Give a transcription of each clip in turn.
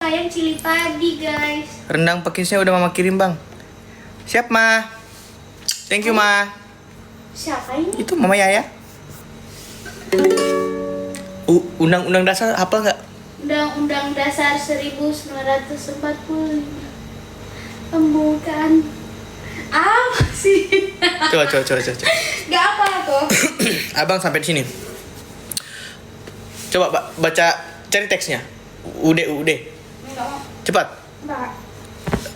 Ayam cili padi, guys. Rendang pakisnya udah mama kirim bang. Siap ma. Thank you ma. Siapa ini? Itu mama Yaya. Undang-undang dasar hafal nggak? Undang-Undang Dasar 1945. Pembukaan. Apa sih? Coba. Gak apa tuh. Abang sampai di sini. Coba baca, cari teksnya. Ude. Enggak. Cepat. Enggak.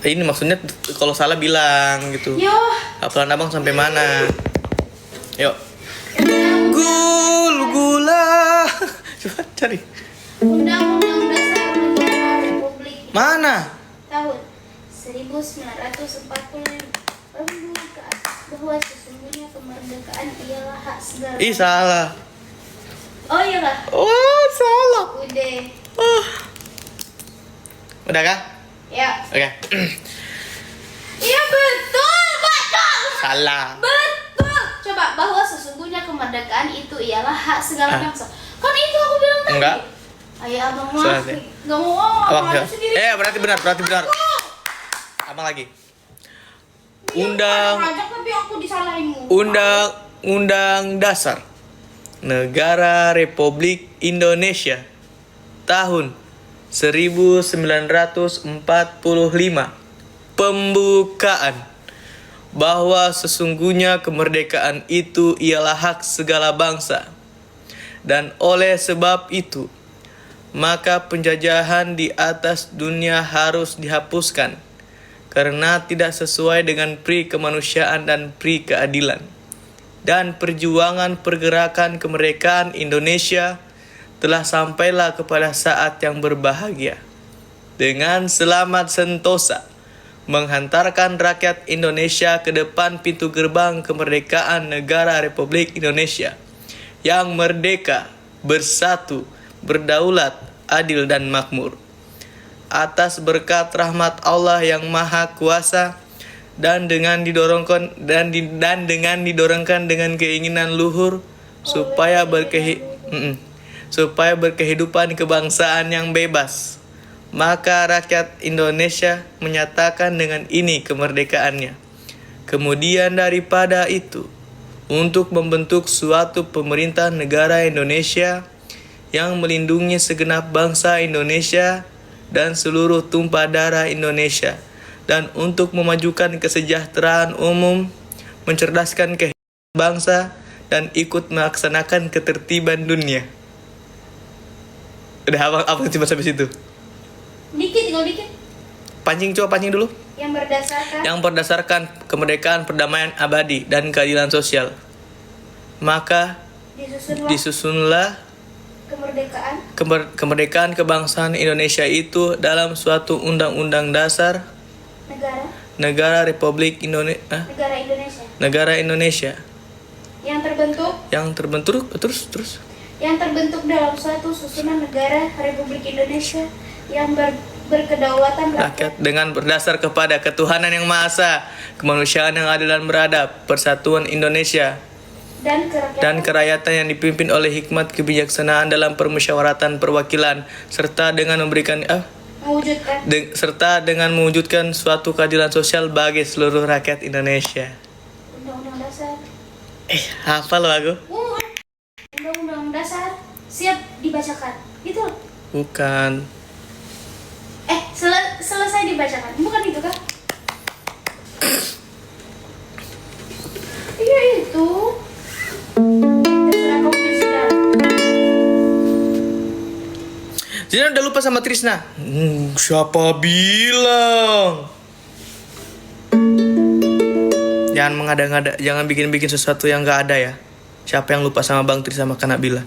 Ini maksudnya kalau salah bilang gitu. Yo. Hafalan abang sampai mana? Yuk. Undang-Undang Gula. Coba cari. Undang-Undang Dasar Negara Republik Mana? tahun 1945 pembukaan bahwa sesungguhnya kemerdekaan ialah hak segala. Ih salah. Oh iya kah? Oh salah. Udah. Udah kah? Ya. Oke. Iya betul. Salah. Betul. Coba bahwa sesungguhnya kemerdekaan itu ialah hak segala bangsa. Kan itu aku bilang tadi. Enggak. Ayo abang Salah mah. sih. Enggak mau Abang aja siap. sendiri. Berarti benar. Abang lagi. Tapi aku disalahin mulu. Undang-Undang Dasar Negara Republik Indonesia tahun 1945 pembukaan bahwa sesungguhnya kemerdekaan itu ialah hak segala bangsa, dan oleh sebab itu maka penjajahan di atas dunia harus dihapuskan karena tidak sesuai dengan pri kemanusiaan dan pri keadilan. Dan perjuangan pergerakan kemerdekaan Indonesia telah sampailah kepada saat yang berbahagia. Dengan selamat sentosa menghantarkan rakyat Indonesia ke depan pintu gerbang kemerdekaan negara Republik Indonesia yang merdeka, bersatu, berdaulat, adil dan makmur. Atas berkat rahmat Allah yang Maha Kuasa dan dengan didorongkan dengan keinginan luhur supaya berkehidupan kebangsaan yang bebas, maka rakyat Indonesia menyatakan dengan ini kemerdekaannya. Kemudian daripada itu, untuk membentuk suatu pemerintah negara Indonesia yang melindungi segenap bangsa Indonesia dan seluruh tumpah darah Indonesia, dan untuk memajukan kesejahteraan umum, mencerdaskan kehidupan bangsa, dan ikut melaksanakan ketertiban dunia. Udah apa cuma sampai situ? Tinggal dikit. Pancing dulu. Yang berdasarkan kemerdekaan, perdamaian abadi, dan keadilan sosial. Maka disusunlah kemerdekaan kebangsaan Indonesia itu dalam suatu undang-undang dasar negara Republik Negara Indonesia yang terbentuk dalam suatu susunan negara Republik Indonesia yang berkedaulatan rakyat dengan berdasar kepada ketuhanan yang Maha Esa, kemanusiaan yang adil dan beradab, persatuan Indonesia, dan kerakyatan yang dipimpin oleh hikmat kebijaksanaan dalam permusyawaratan perwakilan, serta dengan mewujudkan suatu keadilan sosial bagi seluruh rakyat Indonesia. Undang-Undang Dasar. Hafal lo aku? Undang-Undang Dasar siap dibacakan. Gitu. Bukan. Selesai dibacakan. Bukan itu kah? Iya itu. Jadi udah lupa sama Trisna. Siapa bilang? Jangan mengada-ngada, jangan bikin-bikin sesuatu yang gak ada ya. Siapa yang lupa sama Bang Tri sama Kak Nabila?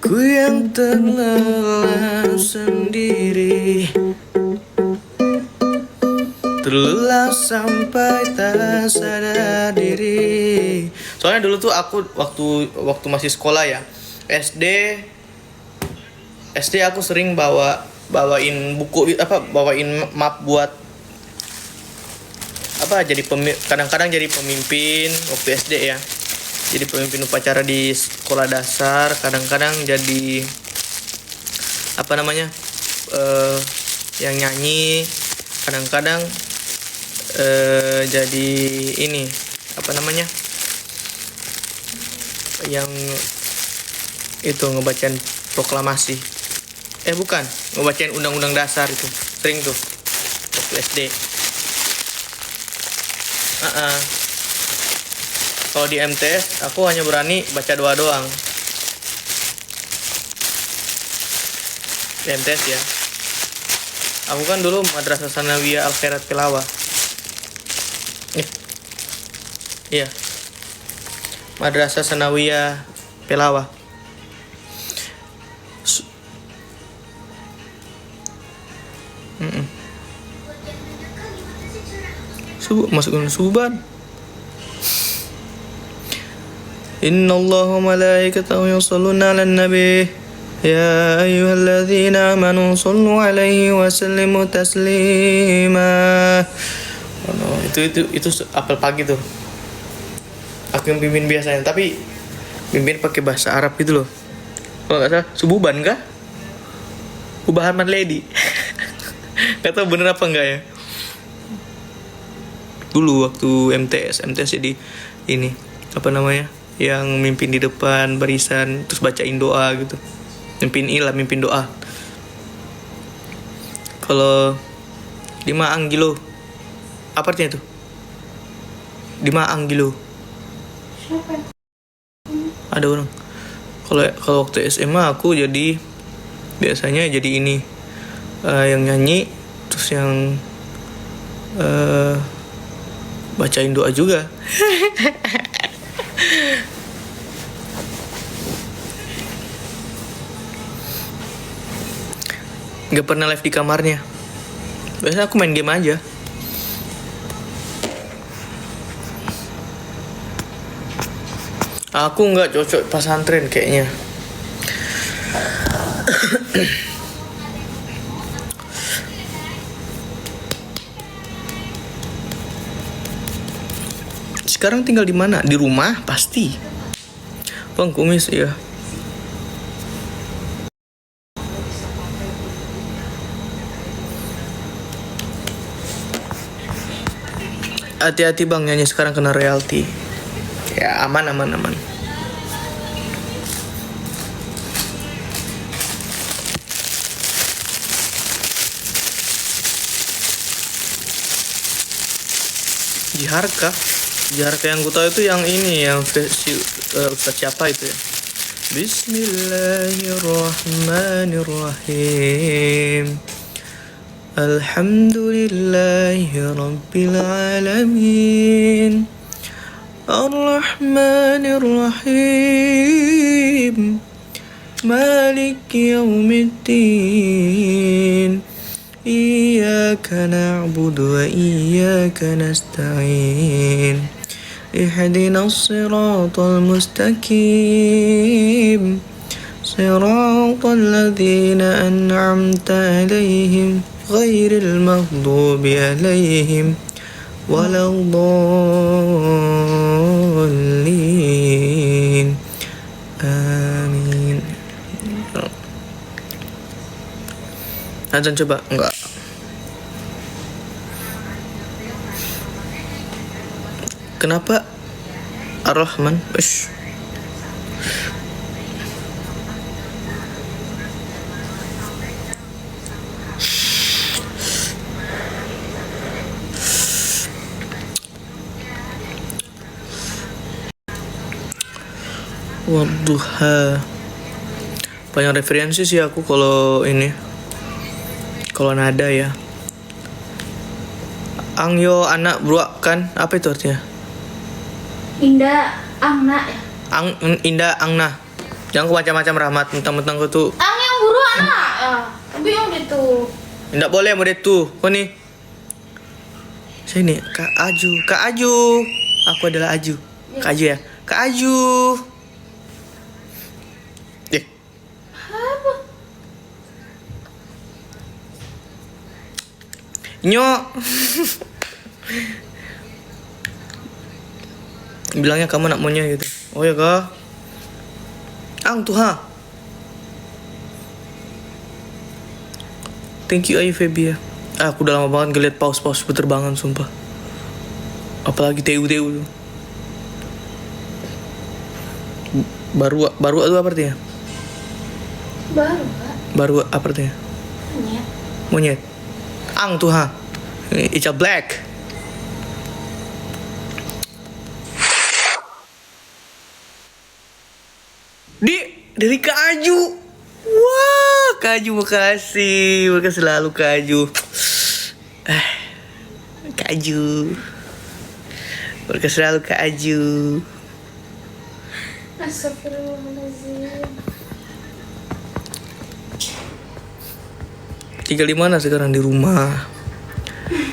Ku yang terlelap sendiri, terlelap sampai tak sadar diri. Soalnya dulu tuh aku waktu masih sekolah ya, SD SD aku sering bawain buku bawain map buat jadi kadang-kadang jadi pemimpin waktu SD ya. Jadi pemimpin upacara di sekolah dasar, kadang-kadang jadi yang nyanyi, kadang-kadang jadi ini yang itu ngebacain proklamasi. Bukan, ngebacain undang-undang dasar itu. Sering tuh waktu SD. Kalau di MTS aku hanya berani baca doa doang. Di MTS ya. Aku kan dulu Madrasah Sanawiyah Al Khairat Pelawah. Iya. Madrasah Sanawiyah Pelawah. Masukin suban. Innallaha wa malaikatahu yusholluna 'alan nabi. Ya ayyuhalladzina amanu shallu 'alaihi wa sallimu taslima. Itu apel pagi tuh. Aku yang pimpin biasanya, tapi pimpin pakai bahasa Arab gitu loh. Kalau nggak salah sububan kah? Ubahan man lady. Gak tau bener apa enggak ya. Dulu waktu MTS jadi ini yang mimpin di depan barisan terus bacain doa gitu. Mimpin doa. Kalau di Maanggilo apa artinya tuh? Di Maanggilo ada orang. Kalau waktu SMA aku jadi biasanya jadi ini yang nyanyi terus yang bacain doa juga. Gak pernah live di kamarnya. Biasanya aku main game aja. Aku nggak cocok pesantren kayaknya. Sekarang tinggal di mana? Di rumah pasti. Bang kumis ya. Hati-hati bang, nyanyi sekarang kena royalti. Ya aman. Jiharka yang gue tahu itu yang ini, yang versi Ustaz siapa itu ya. Bismillahirrahmanirrahim. Alhamdulillahi rabbil alamin. Ar-Rahmanir-Rahim. Maliki yaumiddin. Iyyaka na'budu wa iyyaka nasta'in. Ihdinas siratal mustaqim. Siratal ladzina an'amta 'alaihim ghairil maghdubi 'alaihim waladdallin. Amin. Azan coba enggak. Kenapa Ar-Rahman? Wadduha. Banyak referensi sih aku kalau ini. Kalau nada ya. Angyo anak bruak kan? Apa itu artinya? Indah angna ya. Indah angna. Jangan macam-macam rahmat, mentang-mentang kau tuh. Ang yang buru anak ya. Tapi yang itu. Tidak boleh model tuh. Kau nih. Sini, Kak Aju. Aku adalah Aju. Kak Aju ya. Kak Aju. Nyok. Bilangnya kamu nak monyet gitu. Oh ya kak. Ang tuh ha. Thank you Ayu Febia. Aku udah lama banget ngeliat paus-paus berterbangan sumpah. Apalagi TU-TU tuh. Baru itu apa artinya? Baru Kak. Baru apa artinya? Monyet. Monyet. Ang tuh ha. It's a black. Dari Kaju. Wah, Kaju makasih. Makasih selalu Kaju. Kaju. Makasih selalu Kaju. Astagfirullahaladzim. Tinggal di mana sekarang? Di rumah.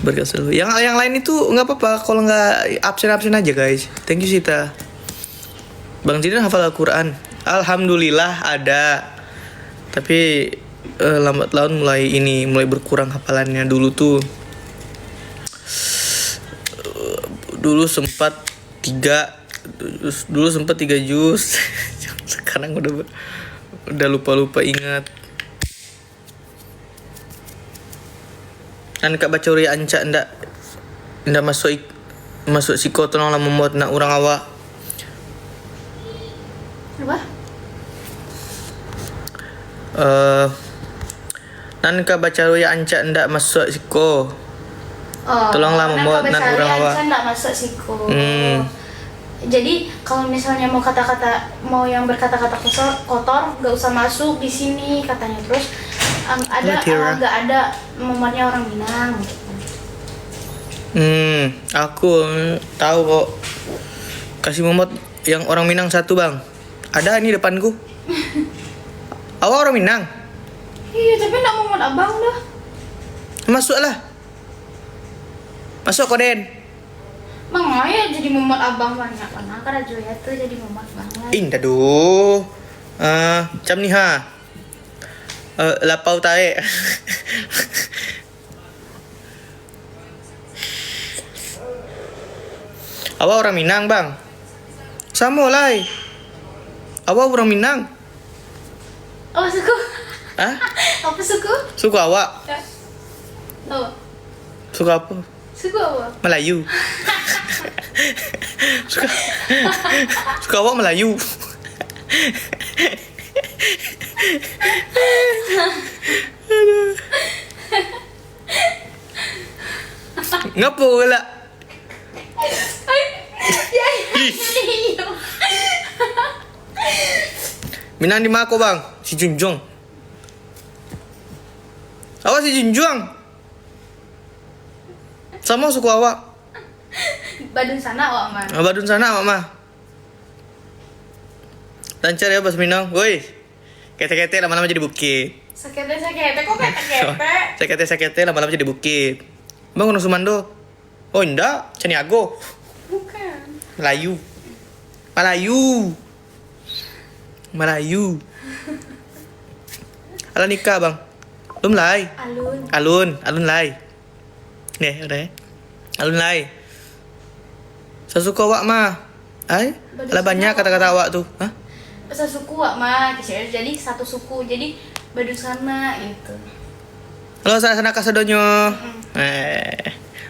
Berkat selalu. Yang lain itu nggak apa-apa kalau nggak absen aja guys. Thank you Sita. Bang Jidan hafal Al-Quran. Alhamdulillah ada. Tapi lambat laun mulai berkurang hafalannya. Dulu sempat 3 juz. Sekarang udah lupa ingat. Dan Kak baca uri anca ndak masuk siko tolonglah membuat nak orang awak. Apa? Nan Kak baca uri anca ndak masuk siko. Oh, Tolonglah membuat nan orang awak. Kan nggak masuk siko. Jadi kalau misalnya mau yang berkata-kata kotor nggak usah masuk di sini katanya. Terus nggak ada momennya orang Minang gitu. Aku tahu kok. Kasih momot yang orang Minang satu bang. Ada ini depanku. Awak orang Minang? Iya tapi nggak momot abang dah. Masuklah. Masuk koden. Mangaya jadi momot abang banyak karena karena Joya tuh jadi momot banget. Indah doh. Macam ni ha. Lapau tae. Awak orang Minang bang? Sama lah. Awak orang Minang? Apa suku? Hah? Apa suku? Suku awak? Oh, Suku apa? suku apa? Melayu. Suka awak Melayu. Ngapa pula? Minang di Mako bang, si Junjung. Awak si Junjung. Sama suku awak. Badun sana awak mah. Badun sana awak mah. Lancar ya Bas Minang. Woi. Kete-kete lama-lama jadi bukit. Sakete kok kete. Sakete lama-lama jadi bukit. Bang Gunung Sumando. Oh enggak, Caniago. Bukan. Melayu. Ala nikah bang. Belum lai. Alun lai. Nih udah ya. Alun lai. Sasuka awak mah. Ala banyak kata-kata awak tuh. Hah? Suku awak mah jadi satu suku. Jadi badun sana gitu. Halo sana kasadonyo.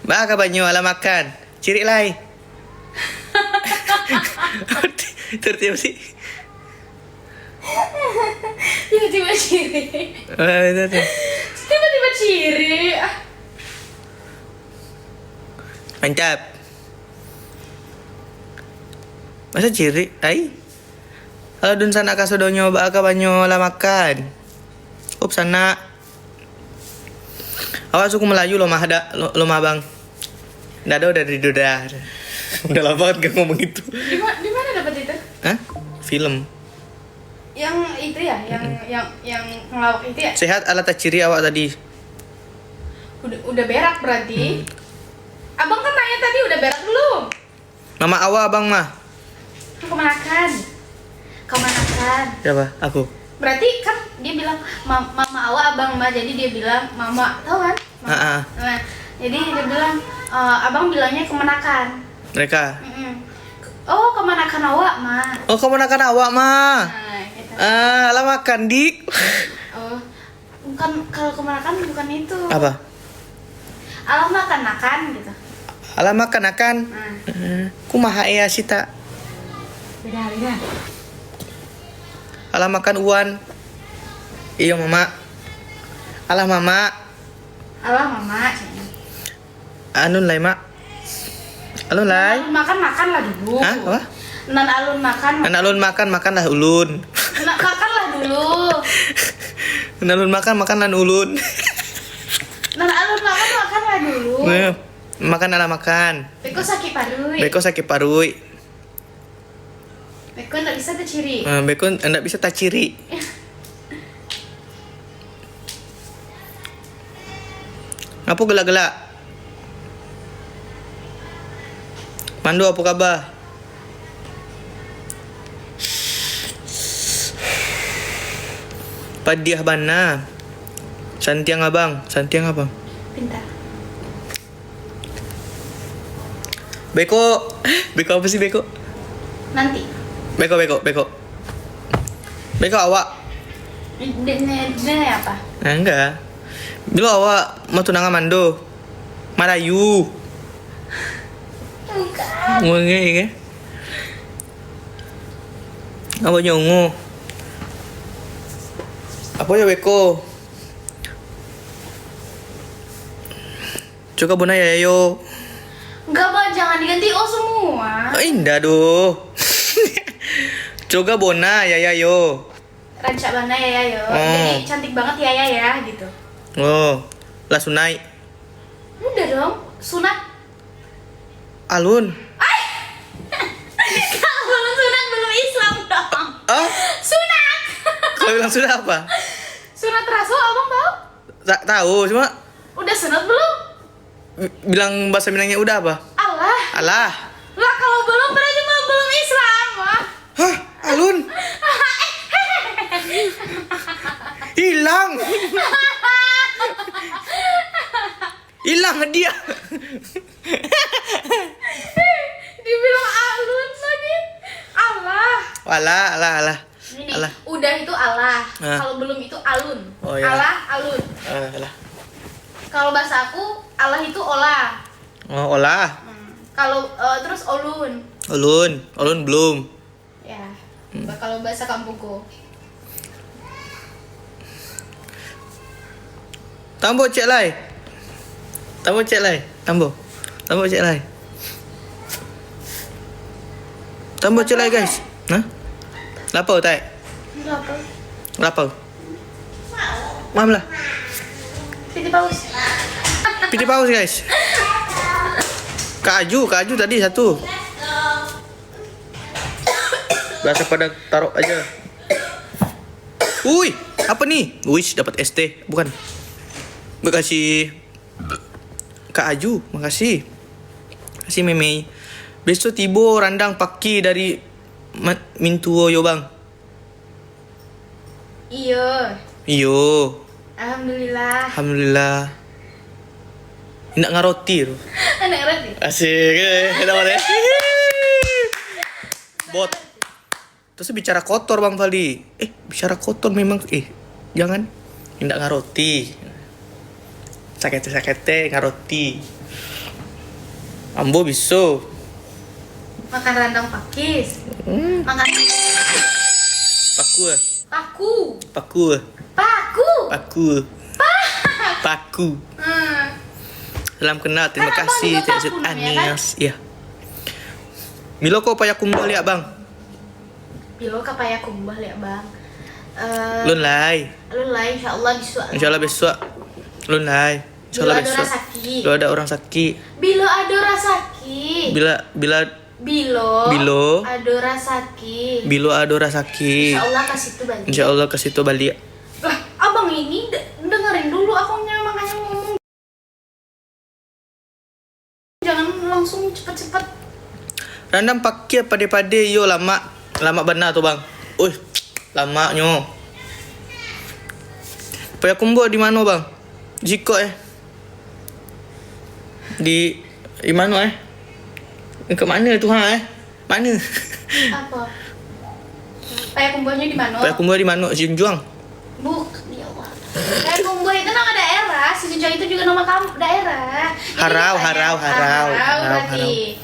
Mbak kabanyo ala makan. Ciri lai. Tertiap sih. Tiba-tiba ciri. Tiba-tiba ciri. Mantap. Masa ciri? Halo dun sana kasodonyo mbak kabanyo ala makan. Sana. Awak suku Melayu lo mah bang. Nggak ada udah dari Doda. Udah lama banget gak ngomong itu. Di mana dapat itu? Hah? Film. Yang itu ya, yang ngelawak itu ya? Sehat ala tak ciri awak tadi. Udah berak berarti. Abang kan tanya tadi udah berak belum? Nama awak abang mah. Kemanakan? Siapa? Aku. Berarti kan dia bilang mama awak abang mah, jadi dia bilang mama, tahu kan? Mama. Nah, Jadi dia bilang, abang bilangnya kemenakan. Mereka. Oh, kemenakan awak mah. Oh, kemenakan awak mah. Nah, gitu. Alah makan dik. Oh, bukan, kalau kemenakan bukan itu. Apa? Alam makan gitu. Alah makan akan. Nah, Kumaha ya sita. beda. Alah makan uan. Iya mama. Alah mama. Alah mama. Anun lai mak. Alun lai. Alun makan lah dulu. Hah? Apa? Nan alun makan. Nan alun makanlah ulun. Makanlah dulu. Nan alun makan lan ulun. Nan alun makanlah dulu. Makan ala makan. Beko sakit parui. Beko sakit parui. Beko nggak bisa tuh ciri. Beko ndak bisa tak ciri. Apa gelak-gelak? Mandu apa kabar? Padiah bana. Santiang abang. Pintar. Beko. Beko apa sih beko? Nanti. Beko. Beko awak. Ini apa? Nah, enggak. Bila awak mau tunangan mando. Marayu. Bukan. Nge ke? Apa nyongo? Apa ya beko? Coba bona ya yo. Enggak, Bang, jangan diganti O semua. Oh, indah doh. Coba bona ya yo. Rancak bana ya yo. Jadi cantik banget ya gitu. Oh, lah sunai. Udah dong, sunat. Alun. Kalau belum sunat belum Islam dong. Ah? Sunat. Kalau bilang sudah apa? Sunat rasul abang tahu? Tak tahu, cuma Udah sunat belum? bilang bahasa Minangnya udah apa? Allah. Alah. Lah kalau belum berarti belum Islam wah. Hah, Alun. Hilang. Hilang dia. Dibilang alun lagi. Allah. Alah. Ini Alah. udah itu Allah. Ah. Kalau belum itu alun. Oh, iya. Allah alun. Alah. Kalau bahasa aku Allah itu olah. Oh, olah. Kalau terus olun. Ulun belum. Ya. Kalau bahasa kampungku. Tambo cek lai. Tambo cek lai. Tambo cek lai guys. Hah? Lapar tak? Apa? Lapar. Mam lah. Titip paus. Piti paus guys. Kaju tadi satu. Biasa pada taruh aja. Ui, apa nih? Wish dapat ST, bukan? Makasih Kak Aju, makasih. Makasih Meme. Besok tibo randang paki dari Mintuo yo bang. Iya. Iyo. Alhamdulillah. Indak ngaroti tu. Anak roti. Asik dapat ya. Bot. Terus bicara kotor Bang Faldi. Bicara kotor memang jangan. Indak ngaroti. Sakete ngaroti. Ambo bisa. Makan randang pakis. Makan paku. Salam kenal, terima Kan abang kasih juga Cik paku namanya, Anias. Iya. Milo kau payah kumbal ya bang? Bilo kapaya kumbah ya bang. Lun lai. Insyaallah besok. Lun lai. Insyaallah besok. Lo ada orang sakit. Bilo adora sakit. Bilo adora sakit. Bilo adora sakit. Insyaallah kasih tuh balik. Insyaallah kasih tu balik. Lah, abang ini dengerin dulu akunya makanya ngomong. Jangan langsung cepet-cepet. Randam pakai pade-pade yo lama benar tu bang. Lama nyo. Payah kumbal di mana bang? Jiko Di mana ke mana itu mana Apa? Payakumbuhnya di mana? Payakumbuh di mana Junjuang? Ya Allah. Payakumbuh itu nama daerah, Sejujang itu juga nama daerah. Jadi Harau berarti.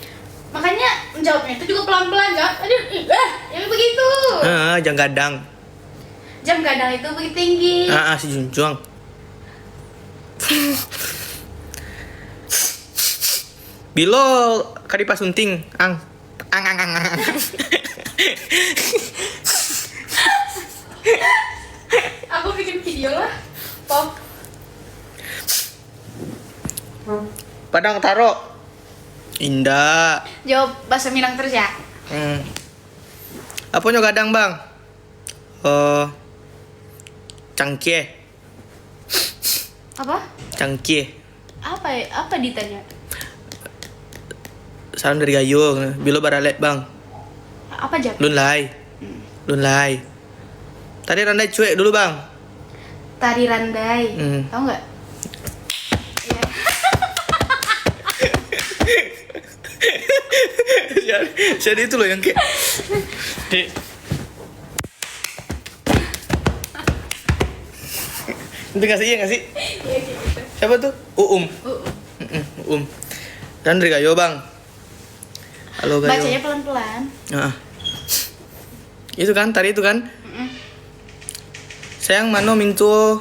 Makanya menjawabnya itu juga pelan-pelan, jangan aduh, yang begitu. Jam gadang. Jam gadang itu begitu tinggi. Si Junjuang. Bilo kari pasunting, ang. Aku bikin video lah. Pop. Padang taro. Indah. Jawab bahasa Minang terus ya. Apa nyo gadang bang? Cangkie. Apa? Cangkie. Apa ditanya? Salam dari Gayo. Bilo baralet bang. Apa jawab? Lunlai. Lunlai. Tadi randai cuek dulu bang. Tari randai. Tahu nggak? Iya. Jadi itu loh yang kayak itu ngasih iya ngasih. Iya gitu. Siapa tuh? Uum. Dan dari Gayo bang. Halo Gayo. Bacanya pelan-pelan. Itu kan tadi itu kan. Sayang mano mintu.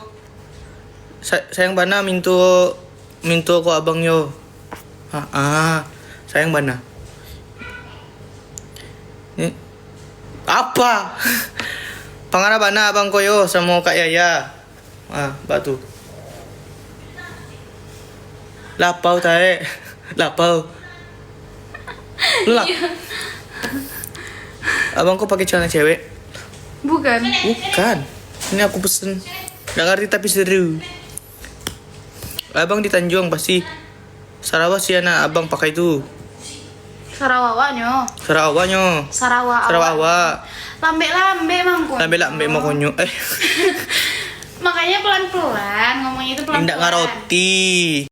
Sayang bana mintu ko abang yo. Sayang bana. Ini apa? Pangara bana abang ko yo sama Kak Yaya. Batu. Lapau tae. Lapau. Lap. Abang ko pakai celana cewek? Bukan. Bukan. Ini aku pesen. Gak ngerti tapi seru. Abang di Tanjung pasti. Sarawak sih anak abang pakai itu. Sarawaknya. Sarawak. Lambe mangkon. Lambe mau konyo. Makanya pelan-pelan ngomongnya itu pelan-pelan. Indak ngaroti.